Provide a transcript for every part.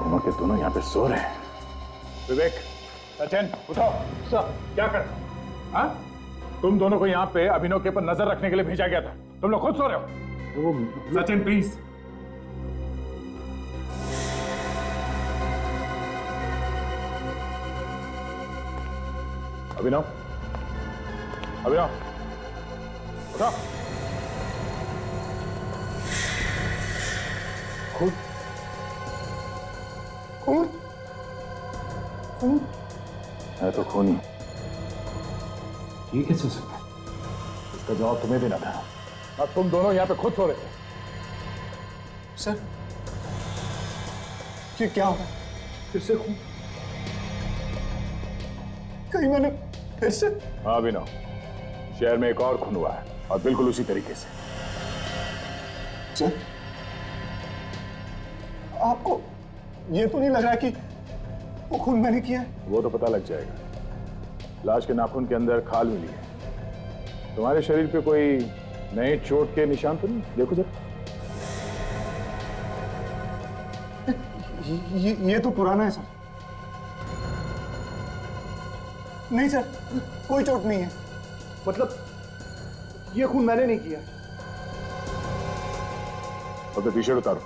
दोनों के दोनों यहाँ पे सो रहे हैं। विवेक, सचिन, उठाओ। सर, क्या कर रहे हो? हाँ? तुम दोनों को यहाँ पे अभिनव के ऊपर नजर रखने के लिए भेजा गया था। तुम लोग खुद सो रहे हो। सचिन प्लीज। अभिनव, अभिनव, उठो। खून, खून, खून है तो खून ही। ये कैसे हो सकता है? इसका जवाब तुम्हें देना था। और तुम दोनों यहाँ पे खुद सो रहे थे। सर, ये क्या हो रहा है? फिर से खून? कहीं मैंने फिर से? हाँ अभिनव, शहर में एक और खून हुआ है और बिल्कुल उसी तरीके से। सर, आपको ये तो नहीं लग रहा कि वो खून मैंने किया है? वो तो पता लग जाएगा। लाश के नाखून के अंदर खाल मिली है। तुम्हारे शरीर पे कोई नए चोट के निशान तो नहीं? देखो जरा। ये तो पुराना है सर। नहीं सर, कोई चोट नहीं है। मतलब ये खून मैंने नहीं किया। तो टी शर्ट उतारो,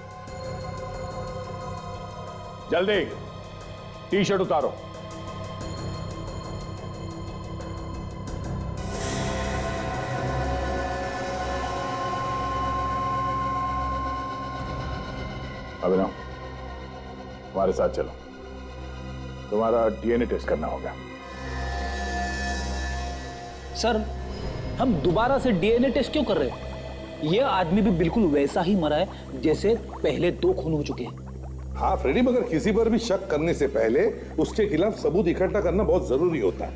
जल्दी टी शर्ट उतारो। अभिनव, हमारे साथ चलो, तुम्हारा डीएनए टेस्ट करना होगा। सर, हम दोबारा से डीएनए टेस्ट क्यों कर रहे हैं? यह आदमी भी बिल्कुल वैसा ही मरा है जैसे पहले 2 खून हो चुके हैं। हाँ फ्रेडी, मगर किसी पर भी शक करने से पहले उसके खिलाफ सबूत इकट्ठा करना बहुत जरूरी होता है।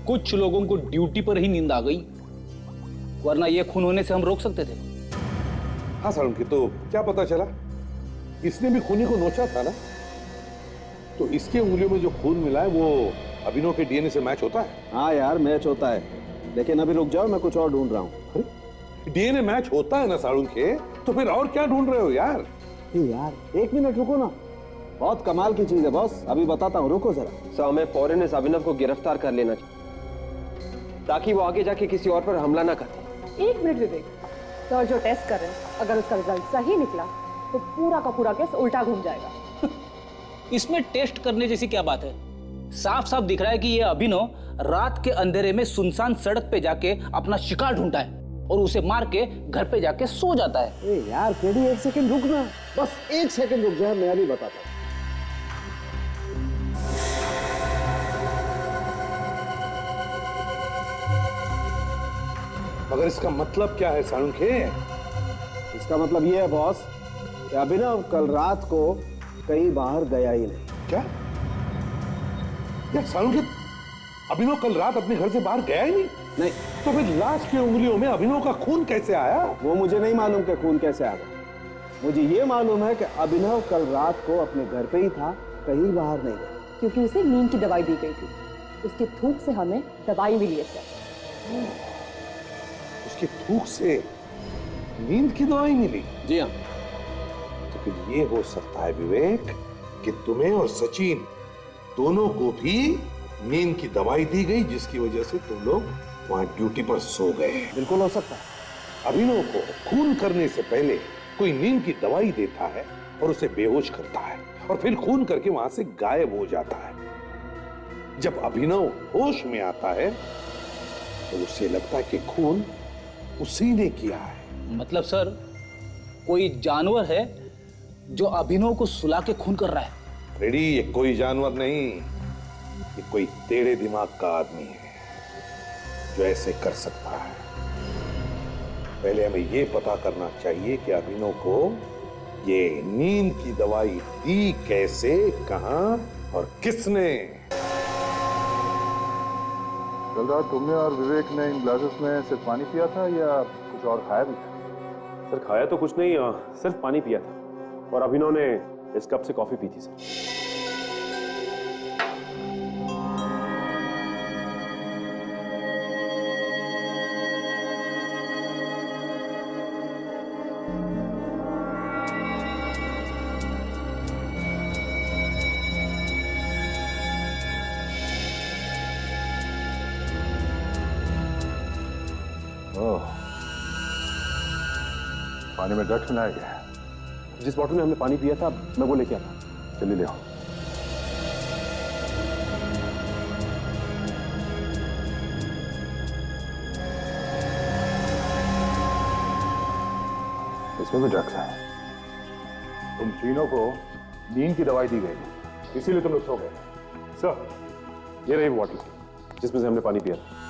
कुछ लोगों को ड्यूटी पर ही नींद आ गई, वरना यह खून होने से हम रोक सकते थे। हाँ सर, उनकी तो क्या पता चला, इसने भी खूनी को नोचा था ना, तो इसके उंगलियों में जो खून मिला है वो अभिनव के डीएनए से मैच होता है। हाँ यार, मैच होता है, लेकिन अभी रुक जाओ, मैं कुछ और ढूंढ रहा हूँ। डीएनए मैच होता है ना सारुण के, तो फिर और क्या ढूंढ रहे हो यार? यार 1 मिनट रुको ना, बहुत कमाल की चीज है बॉस, अभी बताता हूँ, रुको जरा। सर, हमें फौरन इस अभिनव को गिरफ्तार कर लेना चाहिए ताकि वो आगे जाके किसी और पर हमला ना करे। 1 मिनट विवेक, सर जो टेस्ट कर रहे हैं, अगर उसका रिजल्ट सही निकला तो पूरा का पूरा केस उल्टा घूम जाएगा। इसमें टेस्ट करने जैसी क्या बात है? साफ साफ दिख रहा है कि यह अभिनव रात के अंधेरे में सुनसान सड़क पे जाके अपना शिकार ढूंढता है और उसे मार के घर पे जाके सो जाता है। अरे यार फ्रेडी, 1 सेकंड रुक ना, बस 1 सेकंड रुक जाए, मैं अभी बताता हूँ। मगर इसका मतलब क्या है सारुण के? इसका मतलब ये है बॉस कि अभिनव कल रात को कहीं बाहर गया ही नहीं। क्या यार सारुण के, अभिनव कल रात अपने घर से बाहर गया ही नहीं? नहीं, तो फिर लाश की उंगलियों में अभिनव का खून कैसे आया? वो मुझे नहीं मालूम कि खून कैसे आ गया। मुझे ये मालूम है कि अभिनव कल रात को अपने घर पे ही था, कहीं बाहर नहीं गया। क्योंकि उसे नींद की दवाई दी गई थी, उसके थूक से हमें दवाई मिली है सर। उसके थूक से नींद की दवाई मिली? जी हाँ। तो फिर ये हो सकता है विवेक कि तुम्हें और सचिन दोनों को भी नींद की दवाई दी गई, जिसकी वजह से तुम लोग वहां ड्यूटी पर सो गए। बिल्कुल हो सकता है। अभिनव को खून करने से पहले कोई नींद की दवाई देता है और उसे बेहोश करता है और फिर खून करके वहां से गायब हो जाता है। जब अभिनव होश में आता है तो उसे लगता है कि खून उसी ने किया है। मतलब सर, कोई जानवर है जो अभिनव को सुला के खून कर रहा है? फ्रेडी, ये कोई जानवर नहीं, ये कोई टेढ़े दिमाग का आदमी है जो ऐसे कर सकता है। पहले हमें ये पता करना चाहिए कि अभिनव को ये नींद की दवाई दी कैसे, कहां और किसने। कल रात तुमने और विवेक ने इन ग्लासेस में सिर्फ पानी पिया था या कुछ और खाया भी था? सर खाया तो कुछ नहीं, सिर्फ पानी पिया था, और अभिनव ने इस कप से कॉफी पी थी सर। पानी में ड्रग्स मिलाया गया है। जिस बॉटल में हमने पानी पिया था मैं वो लेके आता। चलिए ले आओ। इसमें भी ड्रग्स है। तुम तीनों को नींद की दवाई दी गई थी, इसीलिए तुम लोग सो गए। सर, ये रही बॉटल जिसमें से हमने पानी पिया था।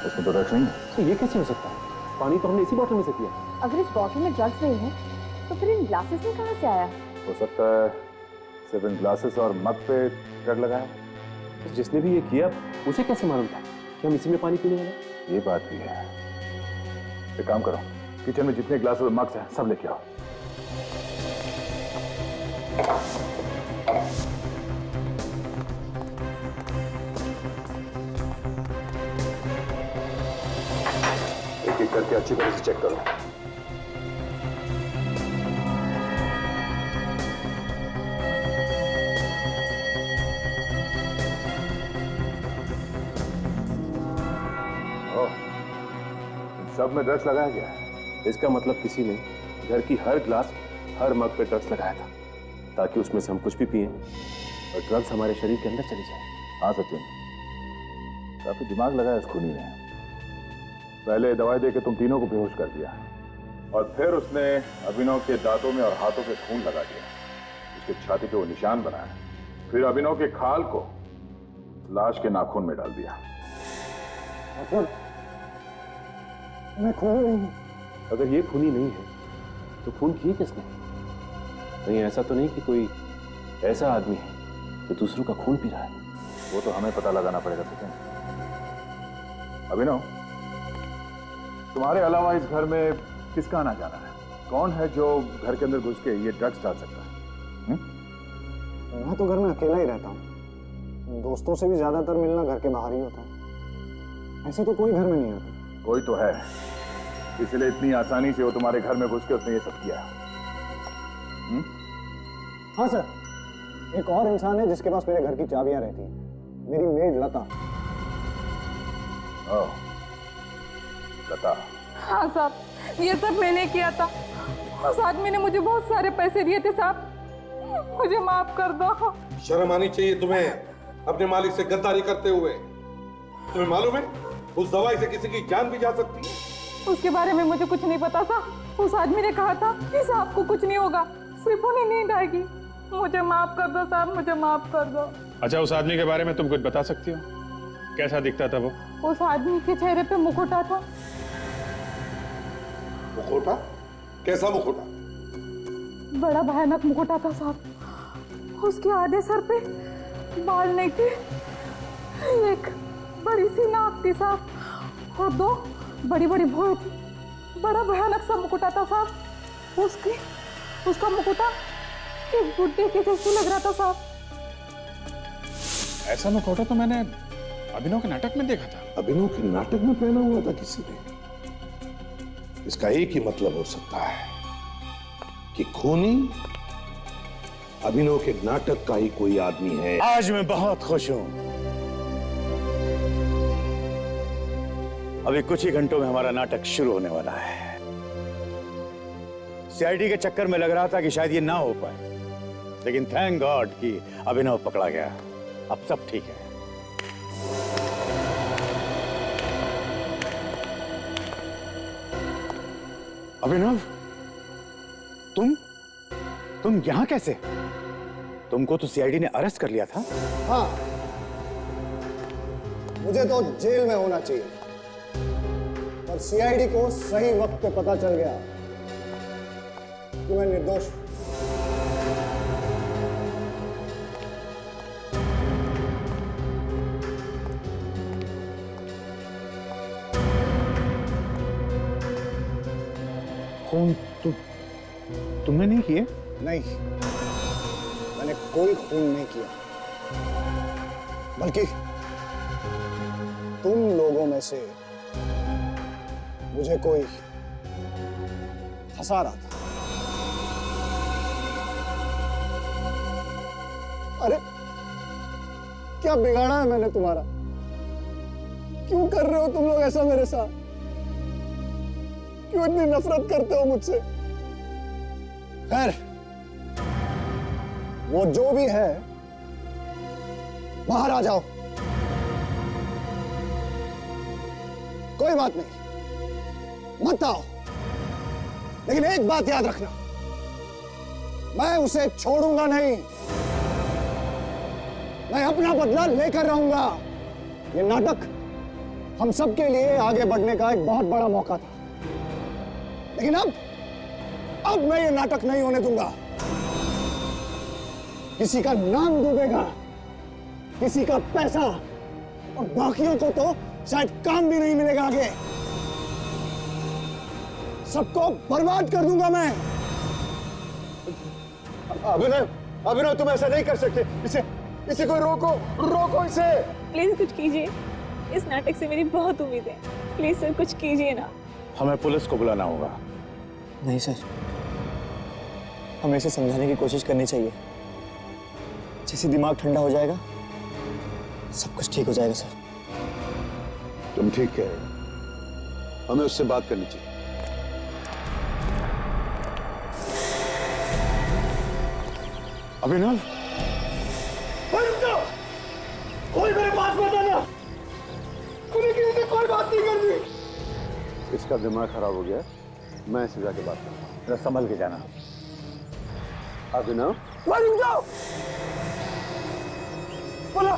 इसमें तो ड्रग्स नहीं है। तो ये कैसे हो सकता है? पानी तो हमने इसी बॉटल में से पिया। अगर इस बॉटल में ड्रग्स नहीं है तो फिर इन ग्लासेस में कहाँ से आया? हो सकता है सिर्फ इन ग्लासेस और मग पे ड्रग लगाया। तो जिसने भी ये किया उसे कैसे मालूम था कि हम इसी में पानी पीने वाले? ये बात भी है। एक काम करो, किचन में जितने ग्लासेस और मग्स हैं सब लेके आओ। एक एक करके अच्छी तरह से चेक करो। सब में ड्रग्स लगाया गया है। इसका मतलब किसी ने घर की हर ग्लास, हर मग पे ड्रग्स लगाया था ताकि उसमें से हम कुछ भी पिए और ड्रग्स हमारे शरीर के अंदर चली जाए। हाँ सचिन, काफी दिमाग लगाया इस खूनी ने। पहले दवाई देके तुम तीनों को बेहोश कर दिया और फिर उसने अभिनव के दांतों में और हाथों पे खून लगा दिया, उसके छाती पे वो निशान बनाया, फिर अभिनव के खाल को लाश के नाखून में डाल दिया। मतलब मैं खूनी नहीं हूं। अगर ये खूनी नहीं है तो खून किए किसने? कहीं ऐसा तो नहीं कि कोई ऐसा आदमी है जो दूसरों का खून पी रहा है? वो तो हमें पता लगाना पड़ेगा सचिन। अभिनव, तुम्हारे अलावा इस घर में किसका आना जाना है? कौन है जो घर के अंदर घुस के ये ड्रग्स डाल सकता है? मैं तो घर में अकेला ही रहता हूँ। दोस्तों से भी ज्यादातर मिलना घर के बाहर ही होता है। ऐसे तो कोई घर में नहीं आता। कोई तो है, इसलिए इतनी आसानी से वो तुम्हारे घर में घुस के उसने ये सब किया। हाँ सर, एक और इंसान है जिसके पास मेरे घर की चाबियां रहती हैं। मेरी मेड लता। ओह, लता। हाँ साहब, ये सब मैंने किया था। उस आदमी ने मुझे बहुत सारे पैसे दिए थे साहब, मुझे माफ कर दो। शर्म आनी चाहिए तुम्हें अपने मालिक से गद्दारी करते हुए। तुम्हें मालूम है उस दवाई से किसी की जान भी जा सकती है। उसके बारे में मुझे कुछ नहीं पता साहब। उस आदमी ने कहा था कि साहब को कुछ नहीं होगा, सिर्फ उन्हें नींद आएगी। मुझे माफ कर दो साहब, मुझे माफ कर दो। अच्छा, उस आदमी के बारे में तुम कुछ बता सकती हो? कैसा दिखता था वो? उस आदमी के चेहरे पे मुखौटा था। मुखौटा? कैसा मुखौटा? बड़ा भयानक मुखौटा था साहब। उसके आधे सर पे बाल नहीं थे, एक बड़ी सी नाक थी साहब और दो बड़ी बड़ी भौहें थी। बड़ा भयानक सा मुकुटा था साहब। उसका मुकुटा एक बुड्ढे के जैसे लग रहा था साहब। ऐसा मुखौटा तो मैंने अभिनव के नाटक में देखा था। अभिनव के नाटक में पहना हुआ था किसी ने? इसका एक ही मतलब हो सकता है कि खूनी अभिनव के नाटक का ही कोई आदमी है। आज मैं बहुत खुश हूं। अभी कुछ ही घंटों में हमारा नाटक शुरू होने वाला है। सीआईडी के चक्कर में लग रहा था कि शायद ये ना हो पाए, लेकिन थैंक गॉड कि अभिनव पकड़ा गया। अब सब ठीक है। अभिनव, तुम यहां कैसे? तुमको तो सीआईडी ने अरेस्ट कर लिया था। हाँ, मुझे तो जेल में होना चाहिए, पर सीआईडी को सही वक्त पे पता चल गया कि मैं निर्दोष हूं। खून तुमने नहीं किए? नहीं, मैंने कोई खून नहीं किया, बल्कि तुम लोगों में से मुझे कोई फंसा रहा था। अरे क्या बिगाड़ा है मैंने तुम्हारा? क्यों कर रहे हो तुम लोग ऐसा मेरे साथ? क्यों इतनी नफरत करते हो मुझसे? खैर, वो जो भी है, बाहर आ जाओ। कोई बात नहीं, मत आओ। लेकिन एक बात याद रखना, मैं उसे छोड़ूंगा नहीं। मैं अपना बदला लेकर रहूंगा। ये नाटक हम सबके लिए आगे बढ़ने का एक बहुत बड़ा मौका था, लेकिन अब मैं ये नाटक नहीं होने दूंगा। किसी का नाम डूबेगा, किसी का पैसा, और बाकियों को तो शायद काम भी नहीं मिलेगा आगे। सबको बर्बाद कर दूंगा मैं। अभिनव तुम ऐसा नहीं कर सकते। इसे कोई रोको इसे। प्लीज कुछ कीजिए, इस नाटक से मेरी बहुत उम्मीद है। प्लीज सर कुछ कीजिए ना। हमें पुलिस को बुलाना होगा। नहीं सर, हमें इसे समझाने की कोशिश करनी चाहिए। जैसे दिमाग ठंडा हो जाएगा, सब कुछ ठीक हो जाएगा सर। तुम ठीक कह रहे हो, हमें उससे बात करनी चाहिए। अभिनव, कोई मेरे पास मत आना। तूने किसी से कोई बात नहीं करनी। इसका दिमाग खराब हो गया, मैं इसे जाके बात करूंगा। जरा संभल के जाना। अभिनव, रुक जाओ। बोला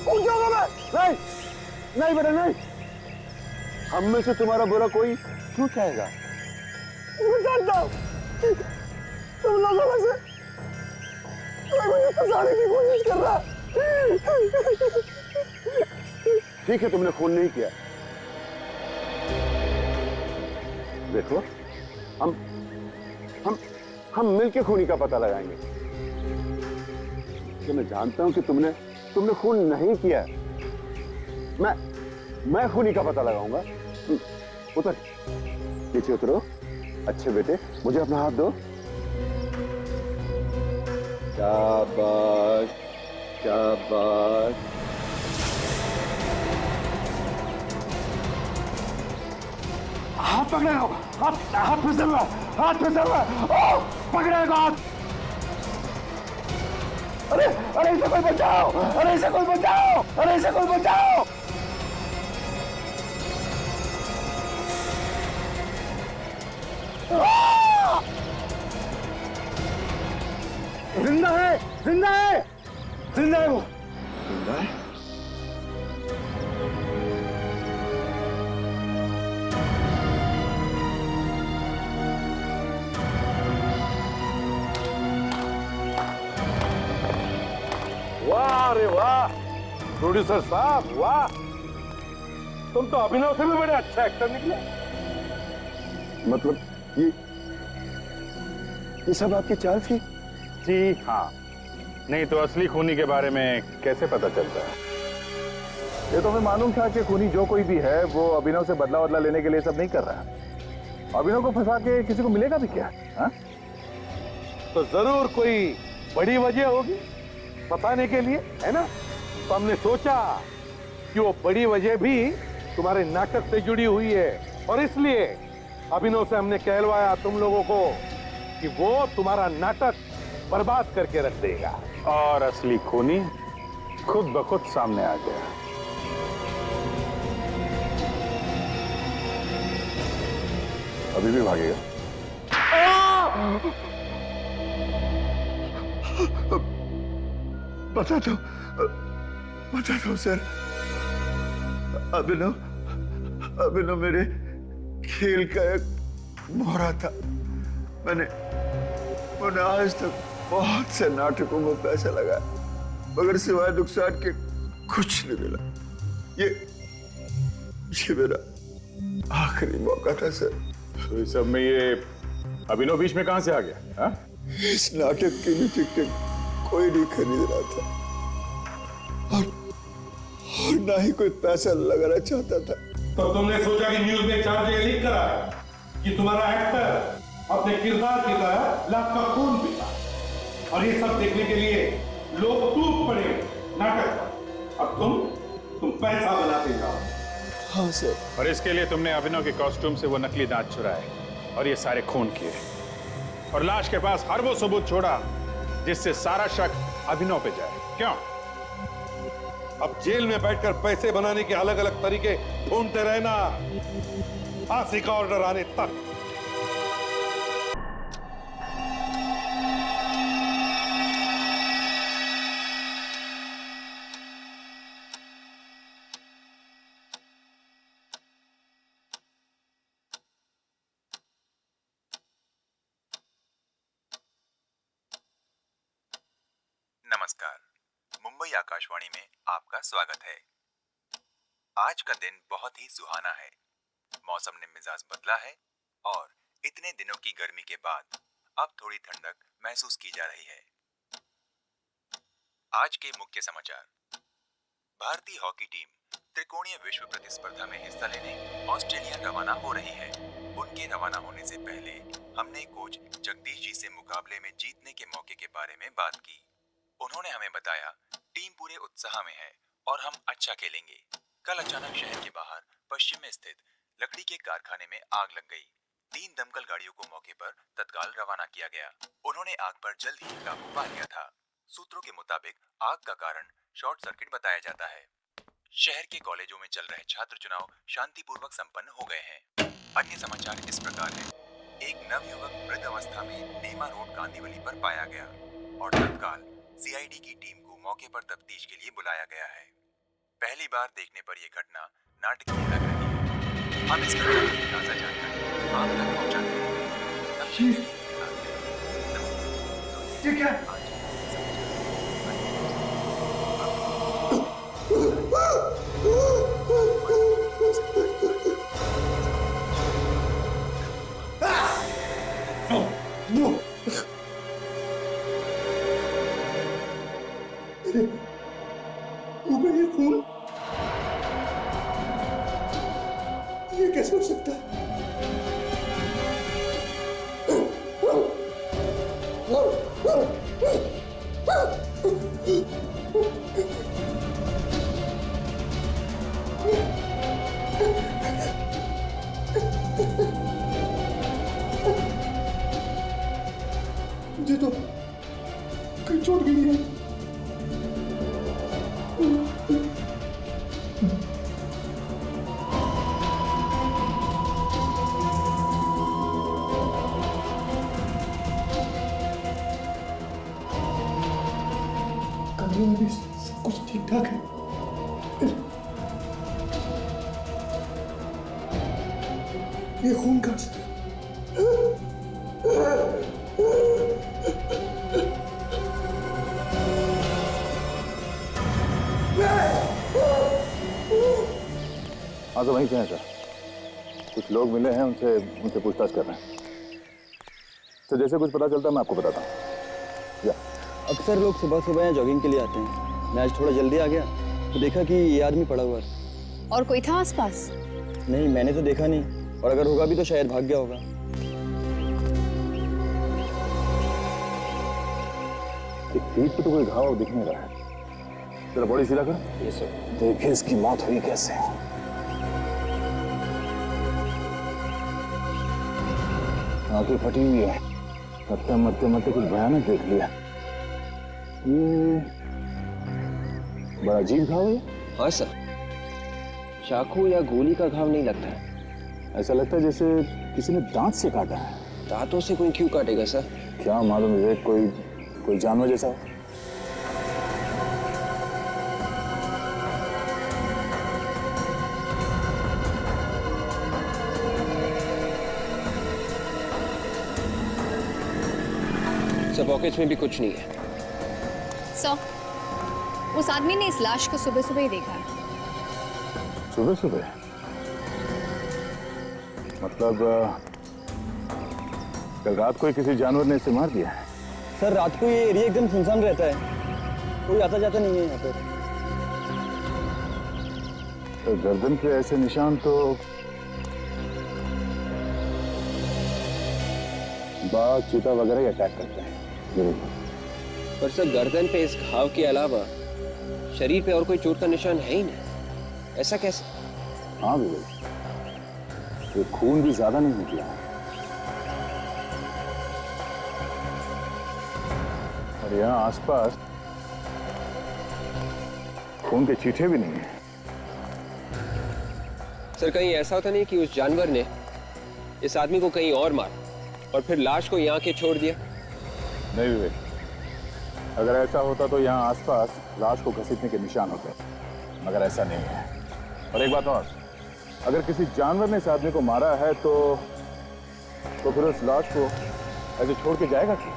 उठ जाऊंगा मैं। नहीं बेटा नहीं। हम में से तुम्हारा बुरा कोई क्यों चाहेगा? मैं जानता हूं तुम लोगों में से कोई मुझे फंसाने की कोशिश कर रहा है। ठीक है, तुमने खून नहीं किया। देखो, हम मिलके खूनी का पता लगाएंगे। कि मैं जानता हूं कि तुमने खून नहीं किया। मैं खूनी का पता लगाऊंगा। उतर, नीचे उतरो। अच्छे बेटे, मुझे अपना हाथ दो। शाबाश, शाबाश। हाथ पकड़ेगा, हाथ फिसल रहा, हाथ फिसल रहा। पकड़ेगा हाथ। अरे इसे कोई बचाओ, अरे इसे कोई बचाओ, अरे इसे कोई बचाओ। जिंदा है, जिंदा है, जिंदा है वो। जिंदा है? वाह रे वाह, प्रोड्यूसर साहब वाह, तुम तो अभिनव से भी बड़े अच्छा एक्टर निकले। मतलब ये सब आपकी चाल थी? जी हाँ, नहीं तो असली खूनी के बारे में कैसे पता चलता है? ये तो हमें मालूम था कि खूनी जो कोई भी है वो अभिनव से बदला लेने के लिए सब नहीं कर रहा है। अभिनव को फंसा के किसी को मिलेगा भी क्या? हा? तो जरूर कोई बड़ी वजह होगी फंसाने के लिए, है ना? तो हमने सोचा कि वो बड़ी वजह भी तुम्हारे नाटक से जुड़ी हुई है, और इसलिए अभिनव से हमने कहलवाया तुम लोगों को कि वो तुम्हारा नाटक बर्बाद करके रख देगा। और असली खूनी खुद ब खुद सामने आ गया। अभी भी भागेगा? बता दो सर। अभिनव मेरे खेल का एक मोहरा था। मैंने आज तक बहुत से नाटकों में पैसा लगाया, मगर सिवाय नुकसान के कुछ नहीं मिला। ये मेरा आखिरी मौका था सर। तो इस सब में ये अभिनव बीच में कहां से आ गया? हा? इस नाटक की भी टिकट कोई नहीं खरीद रहा था, और ना ही कोई पैसा लगाना चाहता था। तो तुमने सोचा कि न्यूज में 4 जगह लीक करा कि तुम्हारा एक्टर अपने किरदार की तरह लाख का खून पीता, और ये सब देखने के लिए लोग टूट पड़े नाटक पर। अब तुम पैसा बनाते जाओ। हाँ सर। और इसके लिए तुमने अभिनव के कॉस्ट्यूम से वो नकली दांत चुराए और ये सारे खून किए, और लाश के पास हर वो सबूत छोड़ा जिससे सारा शक अभिनव पे जाए। क्यों? अब जेल में बैठकर पैसे बनाने के अलग अलग तरीके ढूंढते रहना, फांसी का ऑर्डर आने तक। नमस्कार, मुंबई आकाशवाणी में आपका स्वागत है। आज का दिन बहुत ही सुहाना है। मौसम ने मिजाज बदला है और इतने दिनों की गर्मी के बाद अब थोड़ी ठंडक महसूस की जा रही है। आज के मुख्य समाचार। भारतीय हॉकी टीम त्रिकोणीय विश्व प्रतिस्पर्धा में हिस्सा लेने ऑस्ट्रेलिया रवाना हो रही है। उनके रवाना होने से पहले हमने कोच जगदीश जी से मुकाबले में जीतने के मौके के बारे में बात की। उन्होंने हमें बताया टीम पूरे उत्साह में है और हम अच्छा खेलेंगे। कल अचानक शहर के बाहर पश्चिम में स्थित लकड़ी के कारखाने में आग लग गई। 3 दमकल गाड़ियों को मौके पर तत्काल रवाना किया गया। उन्होंने आग पर जल्द ही काबू पा लिया था। सूत्रों के मुताबिक आग का कारण शॉर्ट सर्किट बताया जाता है। शहर के कॉलेजों में चल रहे छात्र चुनाव शांतिपूर्वक संपन्न हो गए हैं। अन्य समाचार इस प्रकार है। एक नवयुवक वृद्ध अवस्था में नेमा रोड कांदीवली पर पाया गया और तत्काल सीआईडी की टीम को मौके पर तफ्तीश के लिए बुलाया गया है। पहली बार देखने पर यह घटना नाटकीय लग रही है। हम इस घटना की ताजा जानकारी आप तक पहुंचाते हैं। ये क्या? ये खून, ये कैसे हो सकता है? मुझे तो कहीं चोट भी नहीं है। कमरे में भी सब कुछ ठीक ठाक है। ये खून का हाँ तो वहीं पे हैं सर। कुछ लोग मिले हैं, उनसे पूछताछ कर रहे हैं। तो जैसे कुछ पता चलता है मैं आपको बताता हूँ। अक्सर लोग सुबह सुबह यहाँ जॉगिंग के लिए आते हैं। मैं आज थोड़ा जल्दी आ गया तो देखा कि ये आदमी पड़ा हुआ है। और कोई था आसपास? नहीं, मैंने तो देखा नहीं, और अगर होगा भी तो शायद भाग गया होगा। पीठ पे तो कोई घाव दिख नहीं रहा है। जरा बॉडी सीधा कर। Yes sir. देखिए इसकी मौत हुई कैसे। आंखें फटी हुई है। मरते मरते कुछ भयानक देख लिया। ये बड़ा अजीब घाव है। हाँ सर, चाकू या गोली का घाव नहीं लगता है। ऐसा लगता है जैसे किसी ने दांत से काटा है। दांतों से कोई क्यों काटेगा सर? क्या मालूम, विवेक, कोई जानवर जैसा हो। सर पॉकेट्स में भी कुछ नहीं है। सर, उस आदमी ने इस लाश को सुबह सुबह ही देखा है। सुबह सुबह? मतलब कल रात को ही किसी जानवर ने इसे मार दिया है? सर रात को ये एरिया एकदम सुनसान रहता है, कोई आता जाता नहीं है यहाँ पर। तो गर्दन पे ऐसे निशान तो बाघ, चीता वगैरह ही अटैक करते हैं। पर सर गर्दन पे इस घाव के अलावा शरीर पे और कोई चोट का निशान है ही नहीं, ऐसा कैसे? हाँ विवेक, ये खून भी ज्यादा नहीं निकला है और यहाँ आसपास खून के छींटे भी नहीं है। सर कहीं ऐसा होता नहीं कि उस जानवर ने इस आदमी को कहीं और मारा और फिर लाश को यहाँ के छोड़ दिया? नहीं विवेक, अगर ऐसा होता तो यहाँ आसपास लाश को घसीटने के निशान होते, मगर ऐसा नहीं है। और एक बात और, अगर किसी जानवर ने इस आदमी को मारा है तो फिर उस लाश को ऐसे छोड़ के जाएगा क्यों?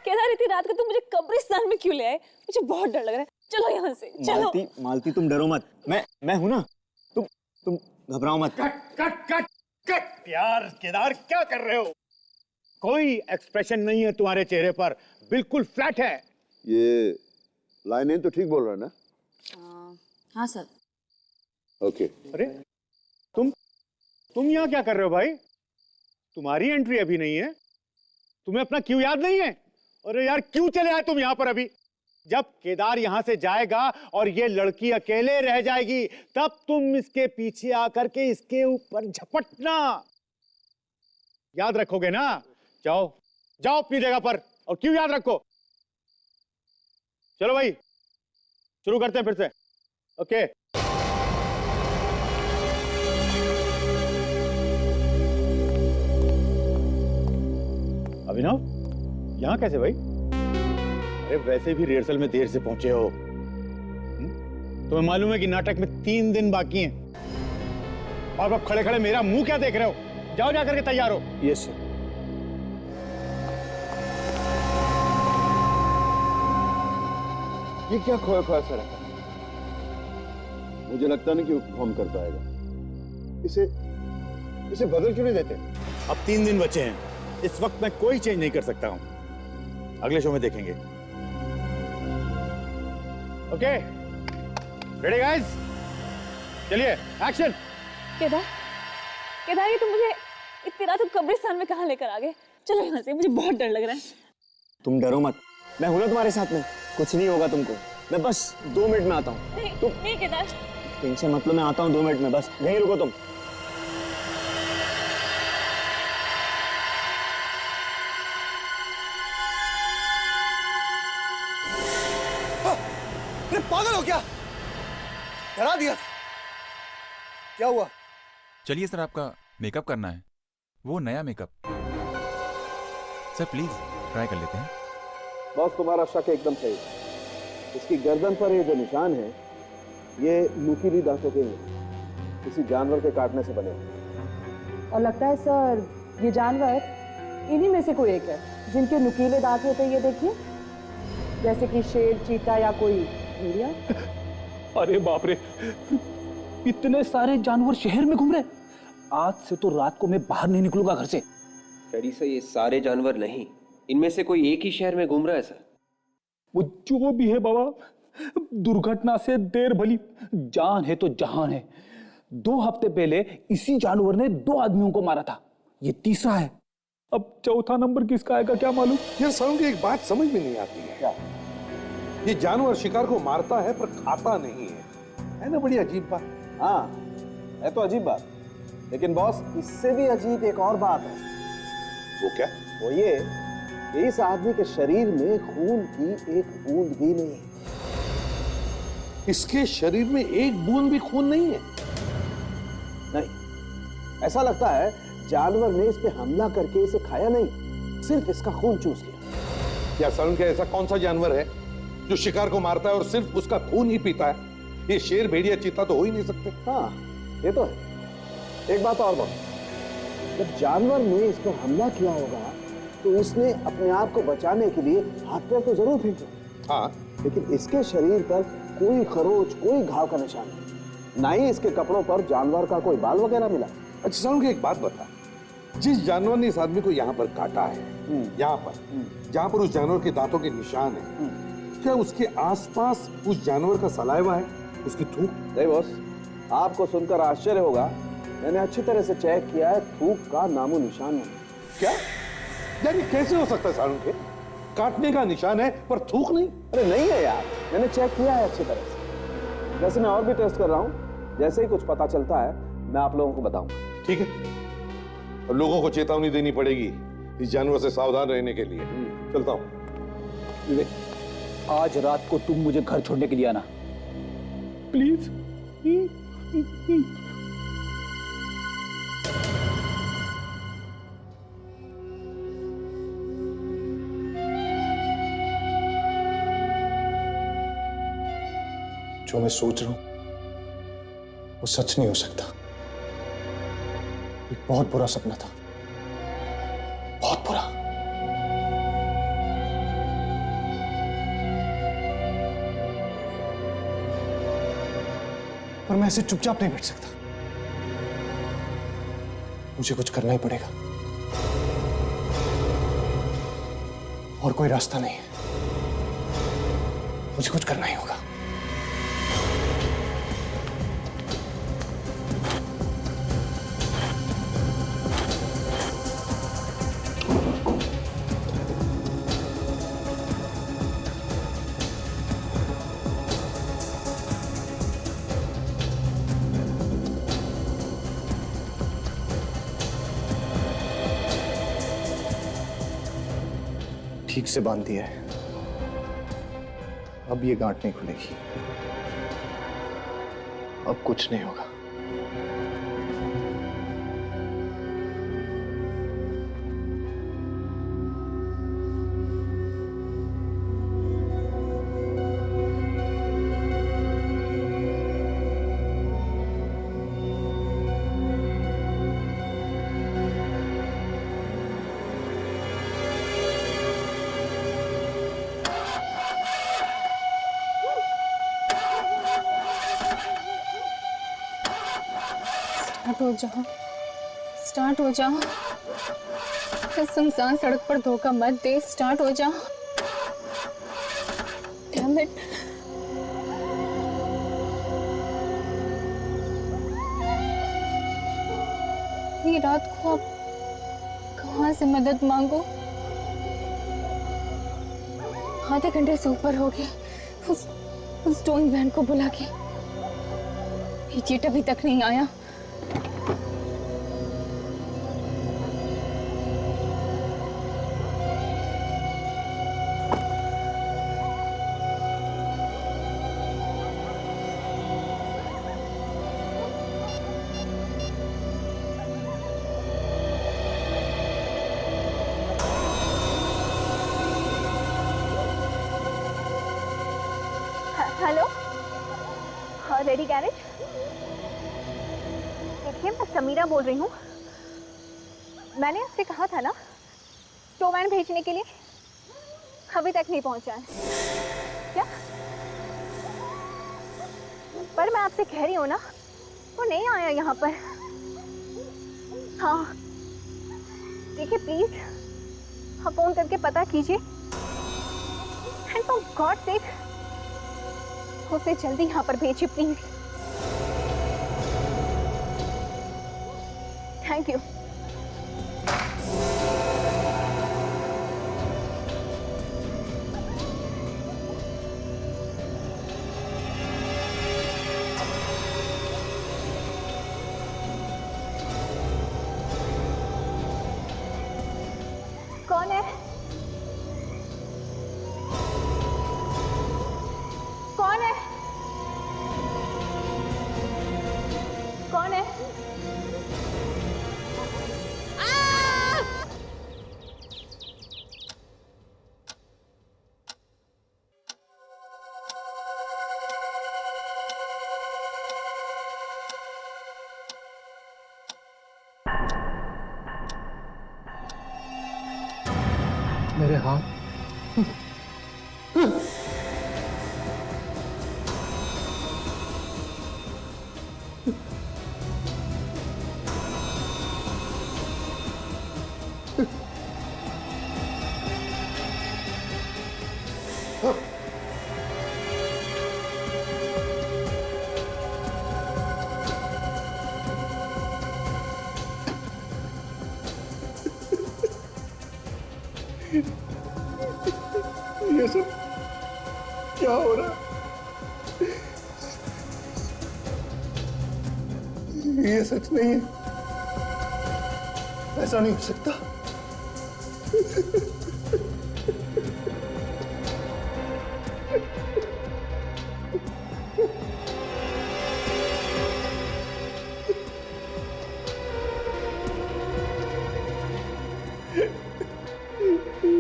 केदार, इतनी रात को तुम मुझे कब्रिस्तान में क्यों ले आए? मुझे बहुत डर लग रहा है। चलो यहाँ से, चलो। मालती तुम डरो मत, मैं हूं ना, तुम घबराओ मत। कट कट कट कट यार केदार, क्या कर रहे हो? कोई एक्सप्रेशन नहीं है तुम्हारे चेहरे पर, बिल्कुल फ्लैट है। ये लाइनें तो ठीक बोल रहा है ना? हाँ सर। ओके। अरे तुम यहाँ क्या कर रहे हो भाई? तुम्हारी एंट्री अभी नहीं है, तुम्हें अपना क्यों याद नहीं है? अरे यार क्यों चले आए तुम यहाँ पर अभी? जब केदार यहाँ से जाएगा और ये लड़की अकेले रह जाएगी, तब तुम इसके पीछे आकर के इसके ऊपर झपटना। याद रखोगे ना? जाओ जाओ अपनी जगह पर, और क्यों याद रखो। चलो भाई शुरू करते हैं फिर से। ओके। अभिनव, यहां कैसे भाई? अरे वैसे भी रिहर्सल में देर से पहुंचे हो। तुम्हें मालूम है कि नाटक में 3 दिन बाकी हैं। और अब खड़े खड़े मेरा मुंह क्या देख रहे हो? जाओ जाकर के तैयार हो। Yes sir. ये क्या खोया खोया सा रहा? मुझे लगता नहीं कि वो परफॉर्म कर पाएगा। इसे बदल क्यों नहीं देते? अब 3 दिन बचे हैं, इस वक्त मैं कोई चेंज नहीं कर सकता हूं। अगले शो में देखेंगे। Okay, ready guys? चलिए एक्शन। केदार, ये तुम मुझे इतनी रात को कब्रिस्तान में कहाँ लेकर आ गए? चलो यहाँ से, मुझे बहुत डर लग रहा है। तुम डरो मत, मैं हूं ना तुम्हारे साथ में, कुछ नहीं होगा तुमको। मैं बस 2 मिनट में आता हूँ। नहीं केदार, टेंशन मतलब, मैं आता हूँ 2 मिनट में, बस यहीं रुको तुम। पागल हो क्या? डरा दिया। क्या हुआ? चलिए सर, आपका मेकअप करना है, वो नया मेकअप। सर प्लीज ट्राई कर लेते हैं। बॉस, तुम्हारा शक एकदम सही। इसकी गर्दन पर ये जो निशान है, ये नुकीली दांतों के हैं, किसी जानवर के काटने से बने हैं। और लगता है सर ये जानवर इन्हीं में से कोई एक है जिनके नुकीले दांत होते हैं। ये देखिए, जैसे कि शेर, चीता या कोई भेड़िया। अरे बाप रे, इतने सारे जानवर शहर में घूम रहे। आज से तो रात को मैं बाहर नहीं निकलूंगा घर से। डैडी सर, ये सारे जानवर नहीं, इनमें से कोई एक ही शहर में घूम रहा है सर। वो जो भी है बाबा, दुर्घटना से देर भली, जान है तो जहान है। 2 हफ्ते पहले इसी जानवर ने 2 आदमियों को मारा था, ये तीसरा है। अब चौथा नंबर किसका आएगा क्या मालूम। यार सर, एक बात समझ में नहीं आती है। क्या? ये जानवर शिकार को मारता है पर खाता नहीं है ना? बड़ी अजीब बात। हाँ, है तो अजीब बात, लेकिन बॉस इससे भी अजीब एक और बात है। वो क्या? वो ये कि इस आदमी के शरीर में खून की एक बूंद भी नहीं है। इसके शरीर में एक बूंद भी खून नहीं है? नहीं, ऐसा लगता है जानवर ने इस पे हमला करके इसे खाया नहीं, सिर्फ इसका खून चूस लिया। या सर, क्या ऐसा कौन सा जानवर है जो शिकार को मारता है और सिर्फ उसका खून ही पीता है? ये शेर, भेड़िया, चीता तो हो ही नहीं सकते। हाँ, ये तो है। एक बात और बॉस, जब जानवर ने इस पर हमला किया होगा तो इसने अपने आप को बचाने के लिए हाथ पैर तो जरूर फेंके। हाँ, लेकिन इसके शरीर पर कोई खरोच, कोई घाव का निशान नहीं, ना ही इसके कपड़ों पर जानवर का कोई बाल वगैरह मिला। अच्छा सर, एक बात बता, जिस जानवर ने इस आदमी को यहाँ पर काटा है, यहाँ पर जहाँ पर उस जानवर के दांतों के निशान है, क्या उसके आसपास उस जानवर का सलाइवा है, उसकी थूक? नहीं बॉस, आपको सुनकर आश्चर्य होगा, मैंने अच्छी तरह से चेक किया है, थूक का नामो निशान नहीं। क्या? यार ये कैसे हो सकता है सारुण के? काटने का निशान है पर थूक नहीं। अरे नहीं है यार, मैंने चेक किया है अच्छी तरह से। वैसे मैं और भी टेस्ट कर रहा हूँ, जैसे ही कुछ पता चलता है मैं आप लोगों को बताऊंगा। ठीक है, और लोगों को चेतावनी देनी पड़ेगी इस जानवर से सावधान रहने के लिए। चलता हूँ। विवेक, आज रात को तुम मुझे घर छोड़ने के लिए आना प्लीज। जो मैं सोच रहा हूं वो सच नहीं हो सकता। एक बहुत बुरा सपना था, बहुत बुरा। पर मैं ऐसे चुपचाप नहीं बैठ सकता, मुझे कुछ करना ही पड़ेगा। और कोई रास्ता नहीं है, मुझे कुछ करना ही होगा। ठीक से बांध दिया है, अब ये गांठ नहीं खुलेगी, अब कुछ नहीं होगा। स्टार्ट हो जाओ, स्टार्ट हो जाओ। इस सुनसान सड़क पर धोखा मत दे, स्टार्ट हो जाओ। Damn it. ये रात को आप कहाँ से मदद मांगो? आधे घंटे से ऊपर हो गए उस टोइंग वैन को बुला के, इडियट अभी तक नहीं आया। हेलो, हाँ रेडी गैरेज। देखिए मैं समीरा बोल रही हूँ। मैंने आपसे कहा था ना टो वैन भेजने के लिए, अभी तक नहीं पहुँचा है क्या? पर मैं आपसे कह रही हूँ ना, वो नहीं आया यहाँ पर। हाँ देखिए प्लीज आप फोन करके पता कीजिए, एंड फॉर गॉड सेक उसे जल्दी यहाँ पर भेजिए प्लीज। Thank you. कौन है? कौन है? कौन है? मेरे हाथ क्या हो रहा है? ये सच नहीं है, ऐसा नहीं हो सकता।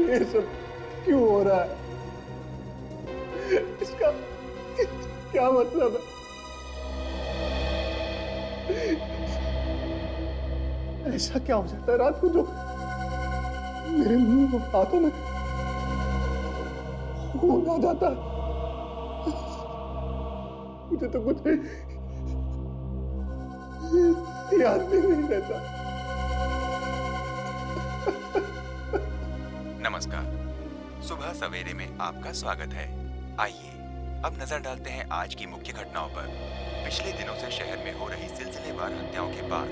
ये सब क्यों हो रहा है? इसका क्या मतलब है? ऐसा क्या हो जाता है रात को जो मेरे मुंह और हाथों में खून आ जाता है? मुझे तो कुछ याद भी नहीं रहता। नमस्कार, सुबह सवेरे में आपका स्वागत है। आइए अब नजर डालते हैं आज की मुख्य घटनाओं पर। पिछले दिनों से शहर में हो रही सिलसिलेवार हत्याओं के बाद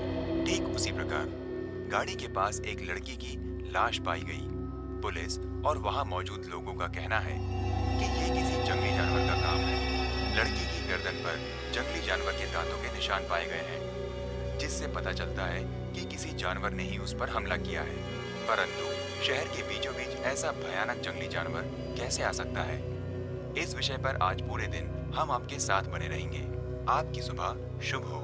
ठीक उसी प्रकार गाड़ी के पास एक लड़की की लाश पाई गई। पुलिस और वहां मौजूद लोगों का कहना है कि ये किसी जंगली जानवर का काम है। लड़की की गर्दन पर जंगली जानवर के दांतों के निशान पाए गए हैं, जिससे पता चलता है कि किसी जानवर ने ही उस पर हमला किया है। परंतु शहर के बीचों बीच ऐसा भयानक जंगली जानवर कैसे आ सकता है? इस विषय पर आज पूरे दिन हम आपके साथ बने रहेंगे। आपकी सुबह शुभ हो।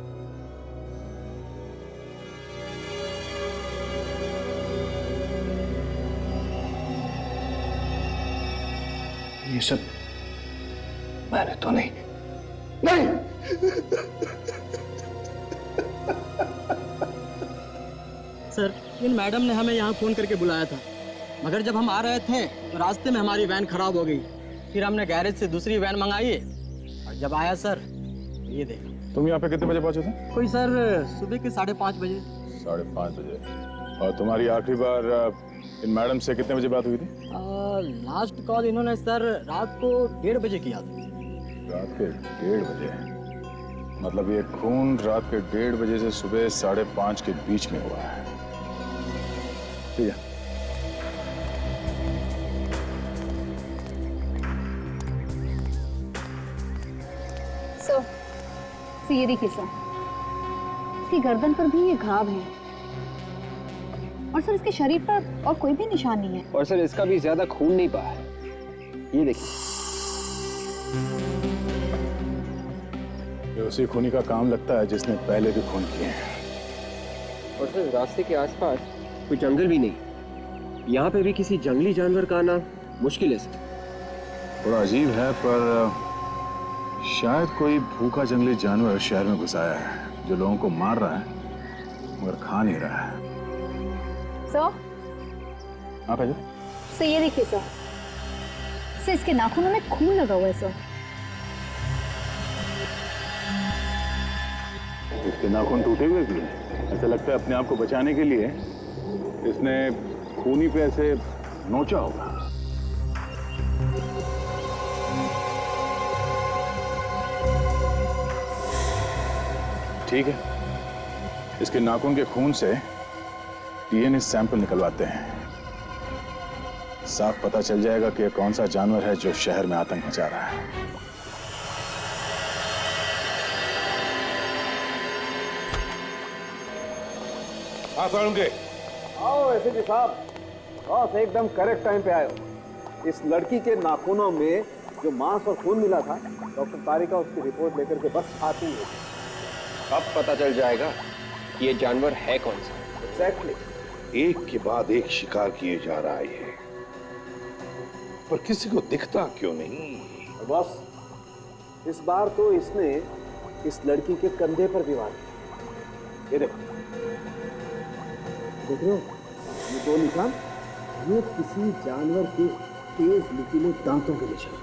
ये सब मैंने तो नहीं। सर, इन मैडम ने हमें यहाँ फोन करके बुलाया था, मगर जब हम आ रहे थे तो रास्ते में हमारी वैन खराब हो गई। फिर हमने गैरेज से दूसरी वैन मंगाई और जब आया सर, ये देखो। तुम यहाँ पे कितने बजे पहुंचे थे? कोई सर सुबह के 5:30 बजे। 5:30 बजे। और तुम्हारी आखिरी बार इन मैडम से कितने बजे बात हुई थी? लास्ट कॉल इन्होंने सर रात को 1:30 बजे किया था। रात के 1:30 बजे? मतलब ये खून रात के 1:30 बजे से सुबह 5:30 के बीच में हुआ है। ठीक है। सर, ये देखिए सर, इसकी गर्दन पर भी ये घाव है और सर इसके शरीर पर और कोई भी निशान नहीं है। और सर इसका भी ज्यादा खून नहीं बहा है, ये देखिए। ये उसी खूनी का काम लगता है जिसने पहले भी खून किए हैं। और सर रास्ते के आसपास कोई जंगल भी नहीं, यहाँ पे भी किसी जंगली जानवर का आना मुश्किल है सर। थोड़ा अजीब है, पर शायद कोई भूखा जंगली जानवर शहर में घुस आया है जो लोगों को मार रहा है मगर खा नहीं रहा है। सर, आप आइए। सर ये देखिए सर, इसके नाखूनों में खून लगा हुआ है सर। इसके नाखून टूटे हुए भी हैं। ऐसा लगता है अपने आप को बचाने के लिए इसने खूनी पे ऐसे नोचा होगा। ठीक है, इसके नाखून के खून से डीएनए सैंपल निकलवाते हैं। साफ पता चल जाएगा कि कौन सा जानवर है जो शहर में आतंक मचा रहा है। हाँ सालुंके। आओ एसएसपी साहब, बस एकदम करेक्ट टाइम पे आए हो। इस लड़की के नाखूनों में जो मांस और खून मिला था, डॉक्टर तारिका उसकी रिपोर्ट लेकर के बस आती है। अब पता चल जाएगा कि ये जानवर है कौन सा। एग्जैक्टली। एक के बाद एक शिकार किए जा रहा है ये, पर किसी को दिखता क्यों नहीं? बस इस बार तो इसने इस लड़की के कंधे पर भी वार किया। ये देखो, देख रहे हो ये दो निशान, ये किसी जानवर के तेज नुकीले दांतों के निशान।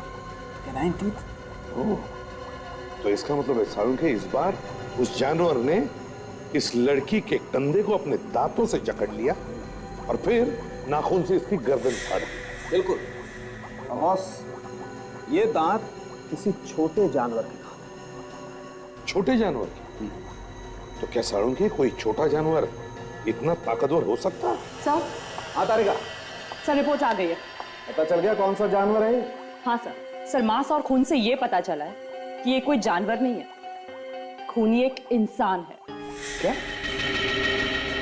तो इसका मतलब है सालुंके, इस बार उस जानवर ने इस लड़की के कंधे को अपने दांतों से जकड़ लिया और फिर नाखून से इसकी गर्दन फाड़ा। बिल्कुल बॉस, ये दांत किसी छोटे जानवर के दांत हैं। छोटे जानवर के? तो क्या सालुंके कोई छोटा जानवर इतना ताकतवर हो सकता है? सर, हाँ तारिका, सर रिपोर्ट आ गई है। पता चल गया कौन सा जानवर है? हाँ सर, सर, मांस और खून से ये पता चला है कि ये कोई जानवर नहीं है, खूनी एक इंसान है। क्या?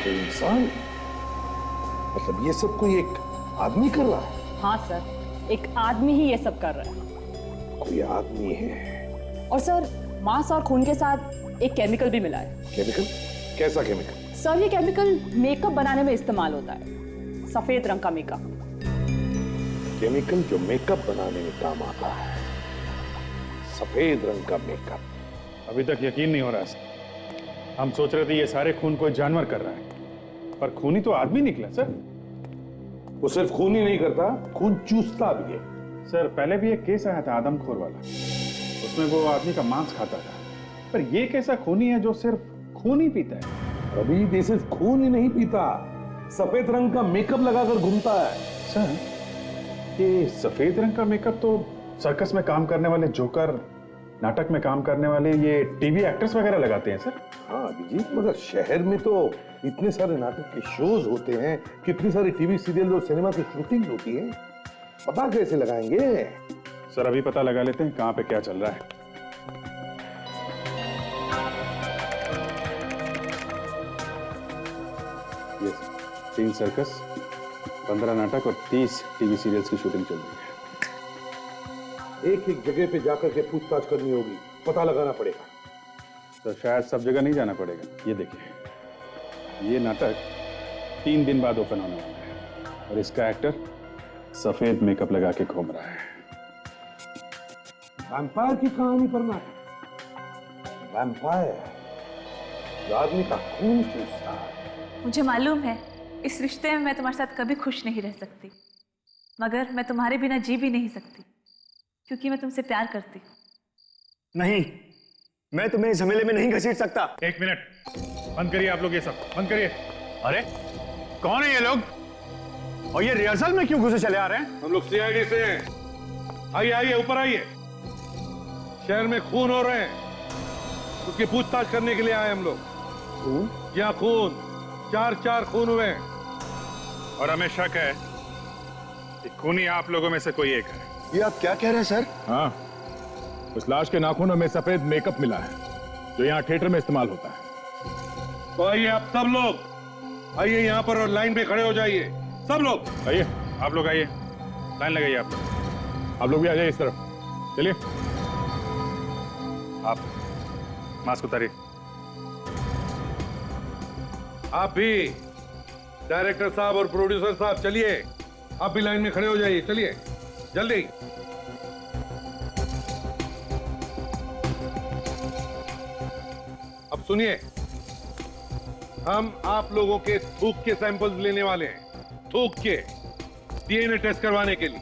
कोई इंसान? मतलब ये सब कोई एक आदमी कर रहा है? हाँ सर, एक आदमी ही ये सब कर रहा है। कोई आदमी है? और सर, मांस और खून के साथ एक केमिकल भी मिला है। केमिकल? कैसा केमिकल? सर, ये केमिकल मेकअप बनाने में इस्तेमाल होता है, सफेद रंग का मेकअप। केमिकल जो मेकअप बनाने में काम आता है, सफेद रंग का मेकअप। अभी तक यकीन नहीं हो रहा सर। हम सोच रहे थे ये सारे खून कोई जानवर कर रहा है, पर खूनी तो आदमी निकला सर। वो सिर्फ खून ही नहीं करता, खून चूसता भी है। सर, पहले भी एक केस आया था आदमखोर वाला, उसमें वो आदमी का मांस खाता था, पर ये कैसा खूनी है जो सिर्फ खून ही पीता है? अभी ये सिर्फ खून ही नहीं पीता, सफेद रंग का मेकअप लगाकर घूमता है। सर, ये सफेद रंग का मेकअप तो सर्कस में काम करने वाले जोकर, नाटक में काम करने वाले ये टीवी एक्टर्स वगैरह लगाते हैं सर। हाँ अभिजीत, मगर शहर में तो इतने सारे नाटक के शोज होते हैं, कितनी सारी टीवी सीरियल और सिनेमा की शूटिंग होती है, पता कैसे लगाएंगे? सर, अभी पता लगा लेते हैं कहाँ पे क्या चल रहा है। ये 3 सर्कस, 15 नाटक और 30 टीवी सीरियल्स की शूटिंग चल रही है। एक एक जगह पे जाकर के पूछताछ करनी होगी, पता लगाना पड़ेगा। तो शायद सब जगह नहीं जाना पड़ेगा। ये देखिए, ये नाटक 3 दिन बाद ओपन होने वाला है और इसका एक्टर सफेद मेकअप लगा के घूम रहा है। वैम्पायर की कहानी पर नाटक? वैम्पायर जो आदमी का खून चूसता है। मुझे मालूम है इस रिश्ते में मैं तुम्हारे साथ कभी खुश नहीं रह सकती, मगर मैं तुम्हारे बिना जी भी नहीं सकती, क्योंकि मैं तुमसे प्यार करती हूँ। नहीं, मैं तुम्हें इस झमेले में नहीं घसीट सकता। 1 मिनट, बंद करिए आप लोग, ये सब बंद करिए। अरे कौन है ये लोग, और ये रिहर्सल में क्यों घुसे चले आ रहे हैं? हम लोग सीआईडी से हैं। आइए आइए, ऊपर आइए। शहर में खून हो रहे हैं, उसकी पूछताछ करने के लिए आए हम लोग। खून? क्या खून? 4 खून हुए हैं और हमें शक है कि खूनी आप लोगों में से कोई एक है। ये आप क्या कह रहे हैं सर? हाँ, उस लाश के नाखूनों में सफेद मेकअप मिला है जो यहाँ थिएटर में इस्तेमाल होता है। तो आइए आप सब लोग, आइए यहाँ पर और लाइन पे खड़े हो जाइए, सब लोग आइए। आप लोग आइए, लाइन लगाइए। आप लोग भी आ जाइए इस तरफ। चलिए, आप मास्क उतारिए। आप भी, डायरेक्टर साहब और प्रोड्यूसर साहब, चलिए आप भी लाइन में खड़े हो जाइए। चलिए जल्दी। अब सुनिए, हम आप लोगों के थूक के सैंपल्स लेने वाले हैं, थूक के डीएनए टेस्ट करवाने के लिए,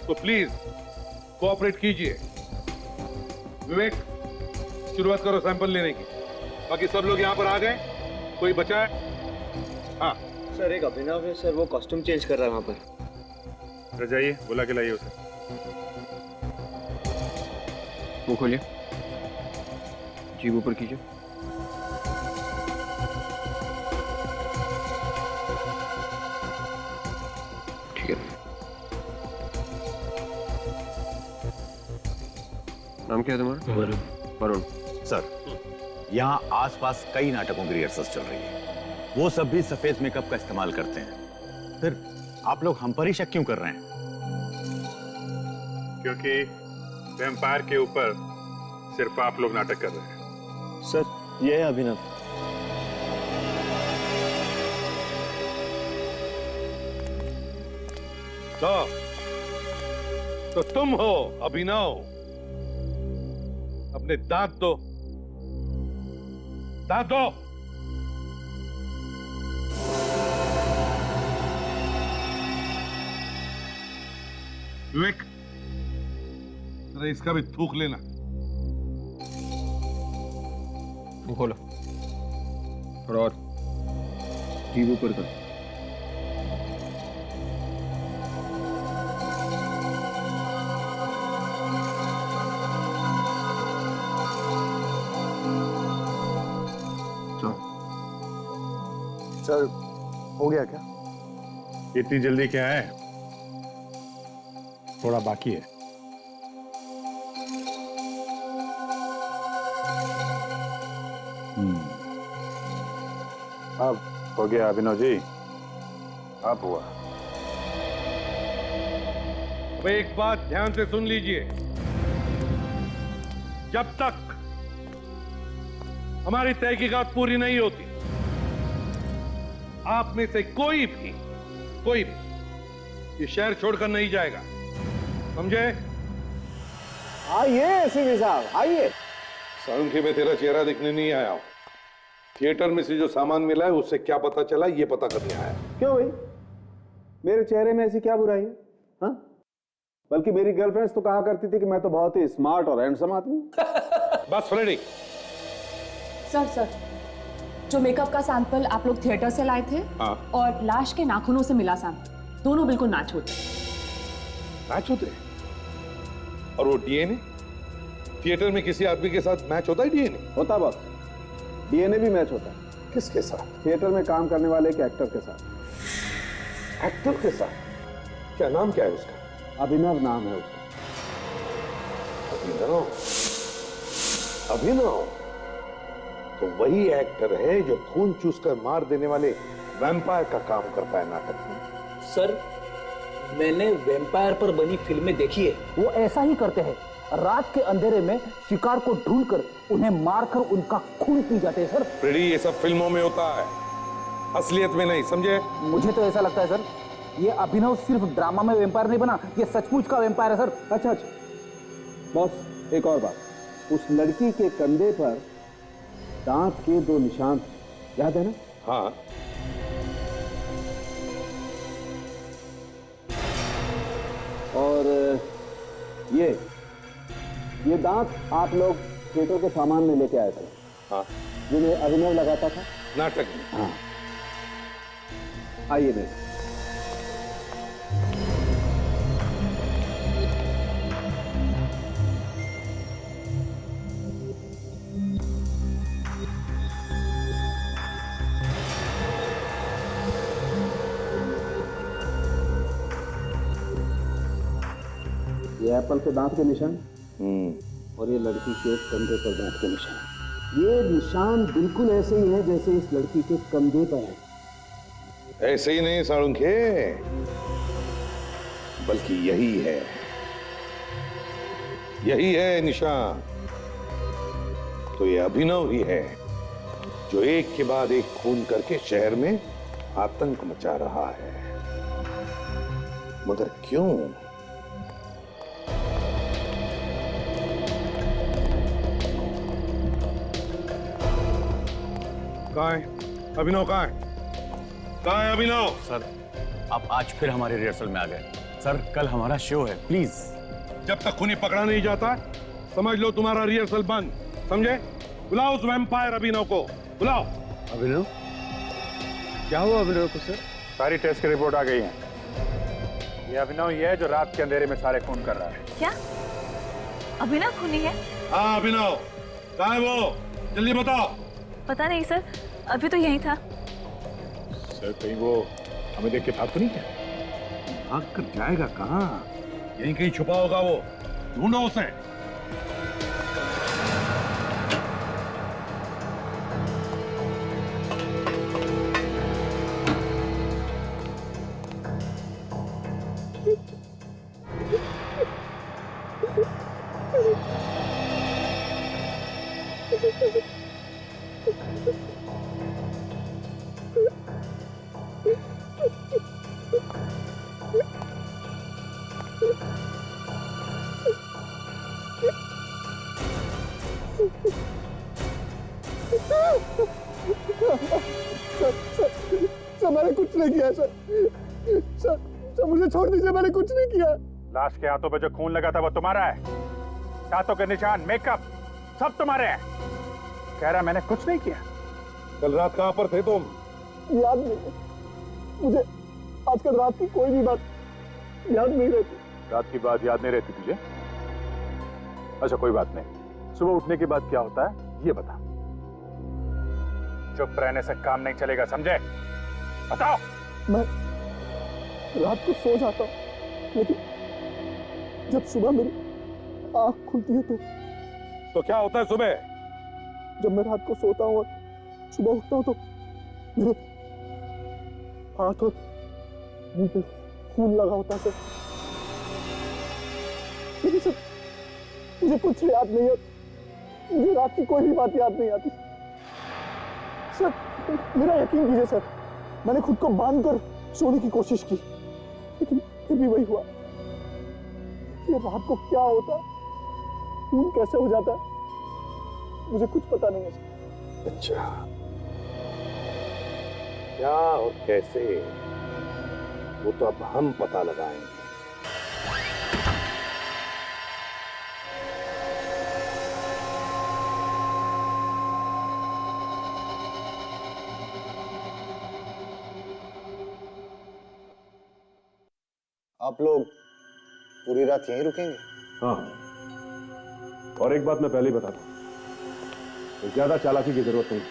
तो प्लीज कोऑपरेट कीजिए। विवेक, शुरुआत करो सैंपल लेने की। बाकी सब लोग यहाँ पर आ गए? कोई बचा है? हाँ सर, एक अभिनव है सर, वो कॉस्ट्यूम चेंज कर रहा है वहां पर। जाइए, बुला के लाइए उसे। मुंह खोलिए, जीभ ऊपर कीजिए। ठीक है। नाम क्या है तुम्हारा? वरुण। सर, यहाँ आसपास कई नाटकों की रिहर्सल चल रही है, वो सब भी सफेद मेकअप का इस्तेमाल करते हैं। फिर आप लोग हम पर ही शक क्यों कर रहे हैं? क्योंकि वैम्पायर के ऊपर सिर्फ आप लोग नाटक कर रहे हैं। सर, ये है अभिनव। तो तुम हो अभिनव? अपने दांत दो, दांत दो। विवेक, जरा इसका भी थूक लेना। मुंह खोलो, थोड़ा और, जीभ ऊपर कर। सर, हो गया क्या? इतनी जल्दी क्या है, थोड़ा बाकी है। अब हो गया अभिनव जी, अब हुआ। अब एक बात ध्यान से सुन लीजिए, जब तक हमारी तहकीकात पूरी नहीं होती, आप में से कोई भी ये शहर छोड़कर नहीं जाएगा, समझे? आइए एसीपी साहब, आइए। साळुंखे, मैं तेरा चेहरा दिखने नहीं आया हूं। थिएटर में से जो सामान मिला है उससे क्या पता चला, ये पता करने आया। क्यों भाई, मेरे चेहरे में ऐसी क्या बुराई है? हाँ, बल्कि मेरी गर्लफ्रेंड्स तो कहा करती थी कि मैं तो बहुत ही स्मार्ट और हैंडसम आदमी हूं। बस फ्रेडी। सर, जो मेकअप का सैंपल आप लोग थिएटर से लाए थे और लाश के नाखूनों से मिला सैंपल, दोनों बिल्कुल मैच होते। मैच होते? और वो डीएनए? थिएटर में किसी आदमी के साथ मैच होता है डीएनए? होता बॉस, डीएनए भी मैच होता है। किसके साथ? थिएटर में काम करने वाले एक एक्टर के साथ। एक्टर के साथ? क्या नाम क्या है उसका? अभिनव नाम है उसका। अभिनव तो वही एक्टर है जो खून चूसकर मार देने वाले वैम्पायर का काम करता है नाटक में। सर, मैंने वैम्पायर पर बनी फिल्में देखी है, वो ऐसा ही करते हैं। रात के अंधेरे में शिकार को ढूंढकर उन्हें मारकर उनका खून पी जाते हैं। सर फ्रेडी, ये सब फिल्मों में होता है, असलियत में नहीं, समझे? मुझे तो ऐसा लगता है सर, ये अभिनव सिर्फ ड्रामा में वैम्पायर नहीं बना, ये सचमुच का वैम्पायर है सर। अच्छा बॉस, एक और बात, उस लड़की के कंधे पर दांत के 2 निशान थे, याद है ना? हाँ। और ये दांत आप लोग थिएटर के सामान में लेके आए थे। हाँ। जिन्हें अभिनव लगाता था नाटक में। हाँ। आइए मेरे। ये एप्पल के दांत के निशान और ये लड़की के कंधे पर दांत के निशान। ये निशान बिल्कुल ऐसे ही है जैसे इस लड़की के कंधे पर है। ऐसे ही नहीं साळुंखे, बल्कि यही है निशान। तो ये अभिनव ही है जो एक के बाद एक खून करके शहर में आतंक मचा रहा है। मगर क्यों? कहाँ है अभिनव? कहाँ है अभिनव? सर, आप आज फिर हमारे रिहर्सल में आ गए। सर, कल हमारा शो है, प्लीज। जब तक खूनी पकड़ा नहीं जाता, समझ लो तुम्हारा रिहर्सल बंद, समझे? बुलाओ उस वैम्पायर अभिनव को, बुलाओ। अभिनव? क्या हुआ अभिनव को सर? सारी टेस्ट की रिपोर्ट आ गई है। ये अभिनव ही है जो रात के अंधेरे में सारे खून कर रहा है। क्या अभिनव खूनी है? हाँ अभिनव, कहाँ है वो? जल्दी बताओ। पता नहीं सर, अभी तो यहीं था। सर, कहीं वो हमें देख के भाग तो नहीं गया? भाग कर जाएगा कहाँ? यहीं कहीं छुपा होगा वो, ढूंढो उसे। सर, मैंने कुछ नहीं किया सर, मुझे छोड़ दीजिए, मैंने कुछ नहीं किया। लाश के हाथों पे जो खून लगा था वो तुम्हारा है। दांतों के निशान, मेकअप सब तुम्हारे हैं। कह रहा मैंने कुछ नहीं किया। कल रात कहां पर थे तुम? याद नहीं, मुझे आजकल रात की कोई भी बात याद नहीं रहती। रात की बात याद नहीं रहती तुझे? अच्छा कोई बात नहीं, सुबह उठने के बाद क्या होता है ये बता। चुप रहने से काम नहीं चलेगा, समझे? बताओ। मैं रात को सो जाता हूँ, लेकिन जब सुबह मेरी आंख खुलती है तो क्या होता है सुबह? जब मैं रात को सोता हूँ और सुबह उठता हूँ तो मेरे हाथ और मुंह पे खून लगा होता है सर। लेकिन सर मुझे कुछ याद नहीं है, मुझे रात की कोई भी बात याद नहीं आती सर। मेरा यकीन कीजिए सर, मैंने खुद को बांध कर सोने की कोशिश की, लेकिन फिर भी वही हुआ। ये रात को क्या होता है, खून कैसे हो जाता है, मुझे कुछ पता नहीं है सर। अच्छा, क्या और कैसे, वो तो अब हम पता लगाएंगे। आप लोग पूरी रात यहीं रुकेंगे? हाँ, और एक बात मैं पहले ही बता दूं, ज्यादा चालाकी की जरूरत नहीं।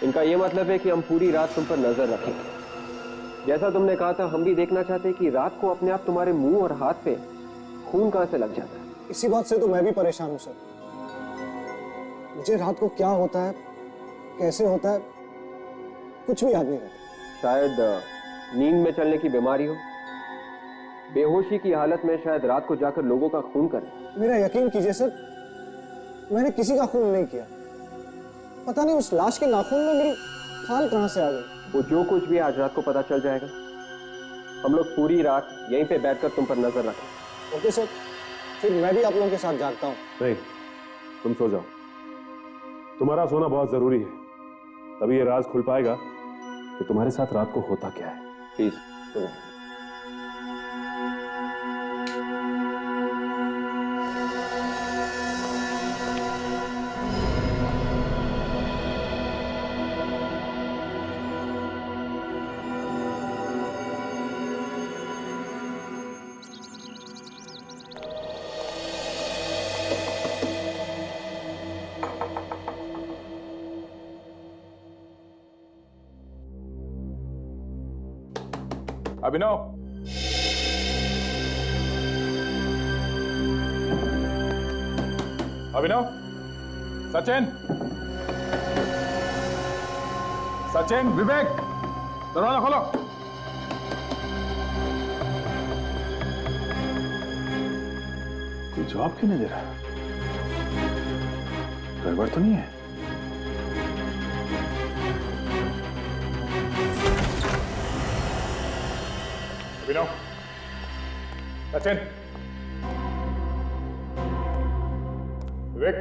इनका ये मतलब है कि हम पूरी रात तुम पर नजर रखेंगे। जैसा तुमने कहा था, हम भी देखना चाहते हैं कि रात को अपने आप तुम्हारे मुंह और हाथ पे खून कहां से लग जाता है। इसी बात से तो मैं भी परेशान हूं सर। मुझे रात को क्या होता है, कैसे होता है, कुछ भी याद नहीं रहता। शायद नींद में चलने की बीमारी हो, बेहोशी की हालत में शायद रात को जाकर लोगों का खून करें। मेरा यकीन कीजिए सर, मैंने किसी का खून नहीं किया। पता नहीं उस लाश के नाखून में मेरी खाल कहां से आ गई। वो जो कुछ भी आज रात को पता चल जाएगा। हम लोग पूरी रात यहीं पे बैठकर तुम पर नजर रखें। ओके सर, फिर मैं भी आप लोगों के साथ जागता हूँ। नहीं, तुम सो जाओ, तुम्हारा सोना बहुत जरूरी है। तभी ये राज खुल पाएगा कि तुम्हारे साथ रात को होता क्या है। प्लीज अभिनव, अभिनव, सचिन, सचिन, विवेक, दरवाजा खोलो। कोई जवाब क्यों नहीं दे रहा? गड़बड़ तो नहीं है? अभिनव, सचिन, विवेक,